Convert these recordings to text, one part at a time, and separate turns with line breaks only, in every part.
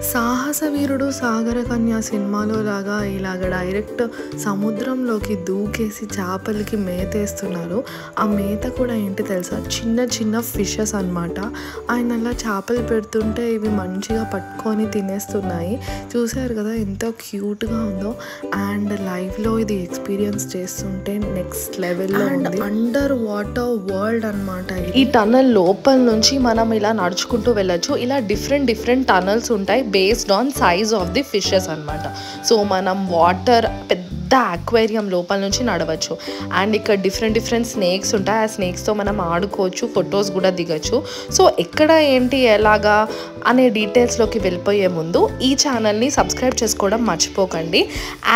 సాహస వీరుడు సాగర కన్య సినిమాలో లాగా ఇలాగ డైరెక్ట్ సముద్రంలోకి దూకేసి చేపలకి మేతేస్తున్నారు. ఆ మేత కూడా ఏంటి తెలుసా, చిన్న చిన్న ఫిషెస్ అనమాట. ఆయన అలా చేపలు పెడుతుంటే ఇవి మంచిగా పట్టుకొని తినేస్తున్నాయి. చూసారు కదా ఎంత క్యూట్గా ఉందో. అండ్ లైవ్లో ఇది ఎక్స్పీరియన్స్ చేస్తుంటే నెక్స్ట్ లెవెల్లో ఉంది. అండర్ వాటర్ వరల్డ్ అనమాట. ఈ టనల్ లోపల నుంచి మనం ఇలా నడుచుకుంటూ వెళ్ళచ్చు. ఇలా డిఫరెంట్ టనల్స్ ఉంటాయి based on size of the fishes అన్నమాట. సో మనం వాటర్ పెద్ద అక్వేరియం లోపల నుంచి నడవచ్చు. అండ్ ఇక్కడ డిఫరెంట్ స్నేక్స్ ఉంటాయి. ఆ స్నేక్స్తో మనం ఆడుకోవచ్చు, ఫొటోస్ కూడా దిగచ్చు. సో ఎక్కడ ఏంటి ఎలాగా అనే డీటెయిల్స్లోకి వెళ్ళిపోయే ముందు ఈ ఛానల్ని సబ్స్క్రైబ్ చేసుకోవడం మర్చిపోకండి.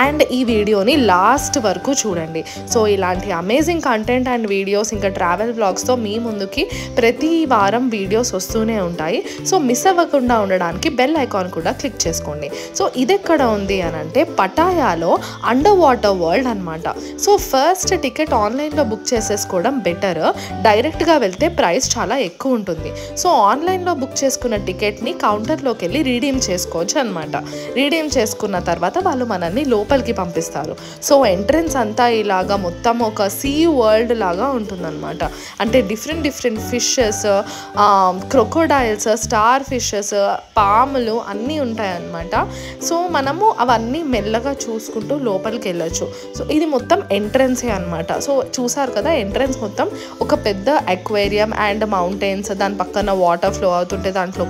అండ్ ఈ వీడియోని లాస్ట్ వరకు చూడండి. సో ఇలాంటి అమేజింగ్ కంటెంట్ అండ్ వీడియోస్ ఇంకా ట్రావెల్ వ్లాగ్స్తో మీ ముందుకి ప్రతి వారం వీడియోస్ వస్తూనే ఉంటాయి. సో మిస్ అవ్వకుండా ఉండడానికి బెల్ ఐకాన్ కూడా క్లిక్ చేసుకోండి. సో ఇది ఎక్కడ ఉంది అని అంటే పటాయాలో అండర్ వాటర్ వరల్డ్ అనమాట. సో ఫస్ట్ టికెట్ ఆన్లైన్లో బుక్ చేసేసుకోవడం బెటర్. డైరెక్ట్గా వెళ్తే ప్రైస్ చాలా ఎక్కువ ఉంటుంది. సో ఆన్లైన్లో బుక్ చేసుకున్న టికెట్ని కౌంటర్లోకి వెళ్ళి రీడీమ్ చేసుకోవచ్చు అనమాట. రీడీమ్ చేసుకున్న తర్వాత వాళ్ళు మనల్ని లోపలికి పంపిస్తారు. సో ఎంట్రన్స్ అంతా ఇలాగా మొత్తం ఒక సీ వరల్డ్ లాగా ఉంటుందన్నమాట. అంటే different fishes, crocodiles, star fishes, పాములు అన్నీ ఉంటాయన్నమాట. సో మనము అవన్నీ మెల్లగా చూసుకుంటూ లోపలికి వెళ్ళచ్చు. సో ఇది మొత్తం ఎంట్రన్సే అనమాట. సో చూసారు కదా, ఎంట్రన్స్ మొత్తం ఒక పెద్ద అక్వేరియం అండ్ మౌంటైన్స్, దాని పక్కన వాటర్ ఫ్లో అవుతుంటే దాంట్లో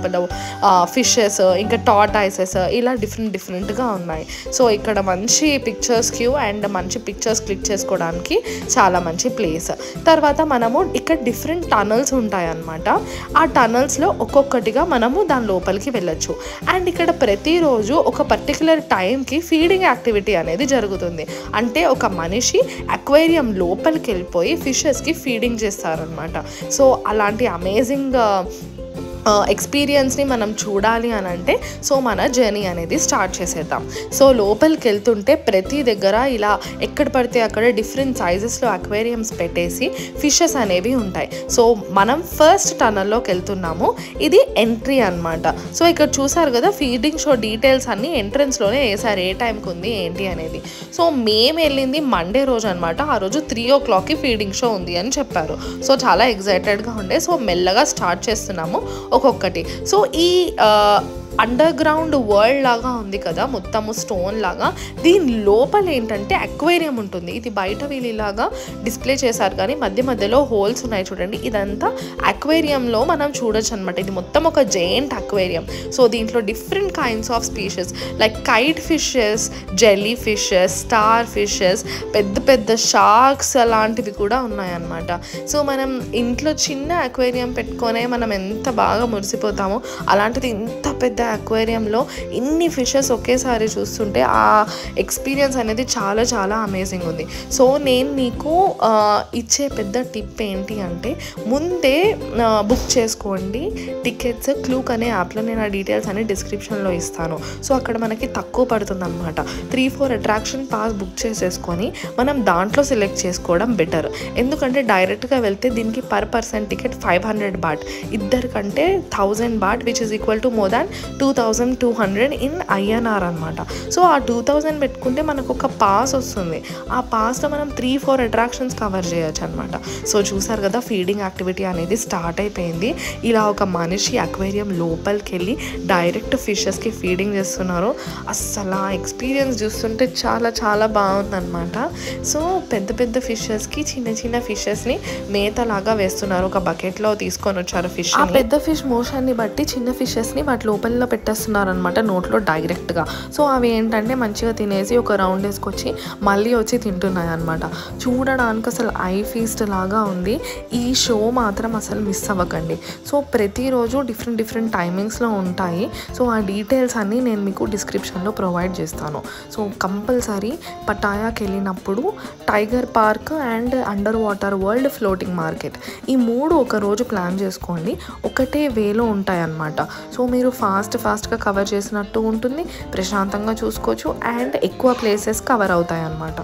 ఫిషెస్, ఇంకా టార్టాయిసెస్, ఇలా డిఫరెంట్గా ఉన్నాయి. సో ఇక్కడ మంచి పిక్చర్స్ క్యూ అండ్ మంచి పిక్చర్స్ క్లిక్ చేసుకోవడానికి చాలా మంచి ప్లేస్. తర్వాత మనము ఇక్కడ డిఫరెంట్ టనల్స్ ఉంటాయన్నమాట. ఆ టనల్స్లో ఒక్కొక్కటిగా మనము దాని లోపలికి వెళ్ళచ్చు. అండ్ ఇక్కడ ప్రతిరోజు ఒక పర్టికులర్ టైంకి ఫీడింగ్ యాక్టివిటీ అనేది జరుగుతుంది. అంటే ఒక మనిషి అక్వేరియం లోపలికి వెళ్ళిపోయి ఫిషెస్కి ఫీడింగ్ చేస్తారనమాట. సో అలాంటి అమేజింగ్ ఎక్స్పీరియన్స్ని మనం చూడాలి అని అంటే సో మన జర్నీ అనేది స్టార్ట్ చేసేద్దాం. సో లోపలికి వెళ్తుంటే ప్రతి దగ్గర ఇలా ఎక్కడ పడితే అక్కడ డిఫరెంట్ సైజెస్లో అక్వేరియంస్ పెట్టేసి ఫిషెస్ అనేవి ఉంటాయి. సో మనం ఫస్ట్ టనల్లోకి వెళ్తున్నాము. ఇది ఎంట్రీ అనమాట. సో ఇక్కడ చూసారు కదా, ఫీడింగ్ షో డీటెయిల్స్ అన్నీ ఎంట్రన్స్లోనే వేసారు, ఏ టైంకి ఉంది ఏంటి అనేది. సో మేము వెళ్ళింది మండే రోజు అనమాట. ఆ రోజు 3 o'clockకి ఫీడింగ్ షో ఉంది అని చెప్పారు. సో చాలా ఎగ్జైటెడ్గా ఉండే. సో మెల్లగా స్టార్ట్ చేస్తున్నాము ఒక్కొక్కటి. సో ఈ అండర్ గ్రౌండ్ వరల్డ్ లాగా ఉంది కదా, మొత్తము స్టోన్ లాగా. దీని లోపల ఏంటంటే అక్వేరియం ఉంటుంది. ఇది బయట వీళ్ళలాగా డిస్ప్లే చేశారు కానీ మధ్యలో హోల్స్ ఉన్నాయి చూడండి. ఇదంతా అక్వేరియంలో మనం చూడొచ్చు అనమాట. ఇది మొత్తం ఒక జెయింట్ అక్వేరియం. సో దీంట్లో different kinds of species like kite fishes, jelly fishes, star fishes, పెద్ద షార్క్స్ అలాంటివి కూడా ఉన్నాయన్నమాట. సో మనం ఇంట్లో చిన్న అక్వేరియం పెట్టుకొనే మనం ఎంత బాగా మురిసిపోతామో, అలాంటిది ఇంత పెద్ద అక్వేరియంలో ఇన్ని ఫిషెస్ ఒకేసారి చూస్తుంటే ఆ ఎక్స్పీరియన్స్ అనేది చాలా అమేజింగ్ ఉంది. సో నేను మీకు ఇచ్చే పెద్ద టిప్ ఏంటి అంటే ముందే బుక్ చేసుకోండి టికెట్స్. క్లూక్ అనే యాప్లో నేను ఆ డీటెయిల్స్ అన్ని డిస్క్రిప్షన్లో ఇస్తాను. సో అక్కడ మనకి తక్కువ పడుతుంది అనమాట. 3-4 అట్రాక్షన్ పాస్ బుక్ చేసేసుకొని మనం దాంట్లో సెలెక్ట్ చేసుకోవడం బెటర్. ఎందుకంటే డైరెక్ట్గా వెళ్తే దీనికి per person ticket 500 baht, ఇద్దరికంటే 1000 baht which is equal to more than 2200 in INR అనమాట. సో ఆ 2000 పెట్టుకుంటే మనకు ఒక పాస్ వస్తుంది. ఆ పాస్లో మనం 3-4 అట్రాక్షన్స్ కవర్ చేయొచ్చు అనమాట. సో చూసారు కదా, ఫీడింగ్ యాక్టివిటీ అనేది స్టార్ట్ అయిపోయింది. ఇలా ఒక మనిషి అక్వేరియం లోపలికి వెళ్ళి డైరెక్ట్ ఫిషెస్కి ఫీడింగ్ చేస్తున్నారు. అస్సలు ఆ ఎక్స్పీరియన్స్ చూస్తుంటే చాలా బాగుందన్నమాట. సో పెద్ద ఫిషెస్కి చిన్న ఫిషెస్ని మేతలాగా వేస్తున్నారు. ఒక బకెట్లో తీసుకొని వచ్చారు ఫిష్. ఆ పెద్ద ఫిష్ మోషన్ని బట్టి చిన్న ఫిషెస్ని వాటి లోపల పెట్టేస్తున్నారు అనమాట, నోట్లో డైరెక్ట్గా. సో అవి ఏంటంటే మంచిగా తినేసి ఒక రౌండ్ వేసుకొచ్చి మళ్ళీ వచ్చి తింటున్నాయి అనమాట. చూడడానికి అసలు ఐ ఫీస్ట్ లాగా ఉంది. ఈ షో మాత్రం అసలు మిస్ అవ్వకండి. సో ప్రతిరోజు డిఫరెంట్ టైమింగ్స్లో ఉంటాయి. సో ఆ డీటెయిల్స్ అన్నీ నేను మీకు డిస్క్రిప్షన్లో ప్రొవైడ్ చేస్తాను. సో కంపల్సరీ పటాయాకి వెళ్ళినప్పుడు tiger park and under water world floating market, ఈ 3 ఒక రోజు ప్లాన్ చేసుకోండి. ఒకటే వేలో ఉంటాయన్నమాట. సో మీరు ఫాస్ట్గా కవర్ చేసినట్టు ఉంటుంది, ప్రశాంతంగా చూసుకోవచ్చు అండ్ ఎక్కువ ప్లేసెస్ కవర్ అవుతాయి అన్నమాట.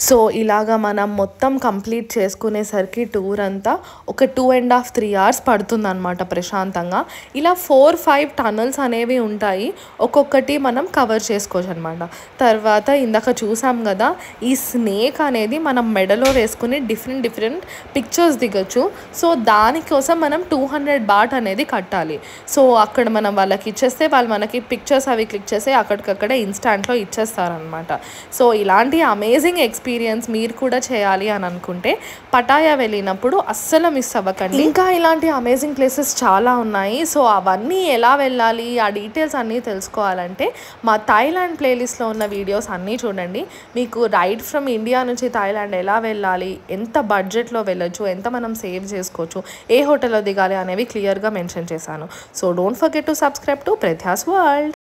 సో ఇలాగా మనం మొత్తం కంప్లీట్ చేసుకునేసరికి టూర్ అంతా ఒక 2.5-3 hours పడుతుందన్నమాట ప్రశాంతంగా. ఇలా 4-5 టనల్స్ అనేవి ఉంటాయి, ఒక్కొక్కటి మనం కవర్ చేసుకోవచ్చు అనమాట. తర్వాత ఇందాక చూసాం కదా, ఈ స్నేక్ అనేది మనం మెడలో వేసుకుని డిఫరెంట్ పిక్చర్స్ దిగచ్చు. సో దానికోసం మనం 200 baht అనేది కట్టాలి. సో అక్కడ మనం వాళ్ళకి ఇచ్చేస్తే వాళ్ళు మనకి పిక్చర్స్ అవి క్లిక్ చేసి అక్కడికక్కడే ఇన్స్టాంట్లో ఇచ్చేస్తారనమాట. సో ఇలాంటి అమేజింగ్ ఎక్స్పీరియన్స్ మీరు కూడా చేయాలి అని అనుకుంటే పటాయా వెళ్ళినప్పుడు అస్సలు మిస్ అవ్వకండి. ఇంకా ఇలాంటి అమేజింగ్ ప్లేసెస్ చాలా ఉన్నాయి. సో అవన్నీ ఎలా వెళ్ళాలి, ఆ డీటెయిల్స్ అన్నీ తెలుసుకోవాలంటే మా థాయిలాండ్ ప్లేలిస్ట్లో ఉన్న వీడియోస్ అన్నీ చూడండి. మీకు రైడ్ ఫ్రమ్ ఇండియా నుంచి థాయిలాండ్ ఎలా వెళ్ళాలి, ఎంత బడ్జెట్లో వెళ్ళొచ్చు, ఎంత మనం సేవ్ చేసుకోవచ్చు, ఏ హోటల్లో దిగాలి అనేవి క్లియర్గా మెన్షన్ చేశాను. So don't forget to subscribe to Pratyas world.